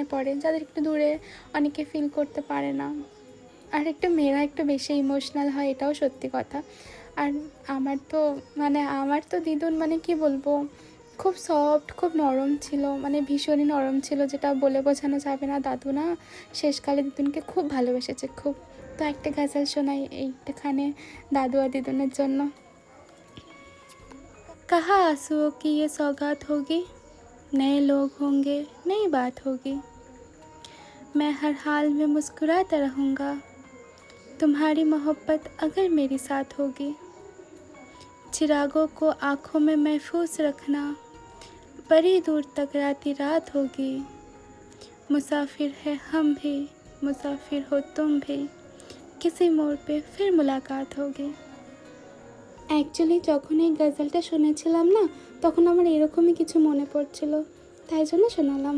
মনে পড়ে, যাদের একটু দূরে অনেকে ফিল করতে পারে না। আর একটু মেয়েরা একটু বেশি ইমোশনাল হয়, এটাও সত্যি কথা। আর আমার তো দিদুন মানে কি বলবো, খুব সফট, খুব নরম ছিল, মানে ভীষণই নরম ছিল, যেটা বলে বোঝানো যাবে না। দাদু না শেষকালে দিদুনকে খুব ভালোবেসেছে, খুব। তো একটা গজল শোনাই এইখানে দাদু আর দিদুনের জন্য। कहा आंसुओं की ये सौगात होगी, नए लोग होंगे, नई बात होगी, मैं हर हाल में मुस्कुराता रहूँगा, तुम्हारी मोहब्बत अगर मेरी साथ होगी, चिरागों को आँखों में महफूज रखना, बड़ी दूर तक राती रात होगी, मुसाफिर है हम भी, मुसाफिर हो तुम भी, किसी मोड़ पे फिर मुलाकात होगी। অ্যাকচুয়ালি যখন এই গজলটা শুনেছিলাম না, তখন আমার এরকমই কিছু মনে পড়ছিল, তাই জন্য শোনালাম।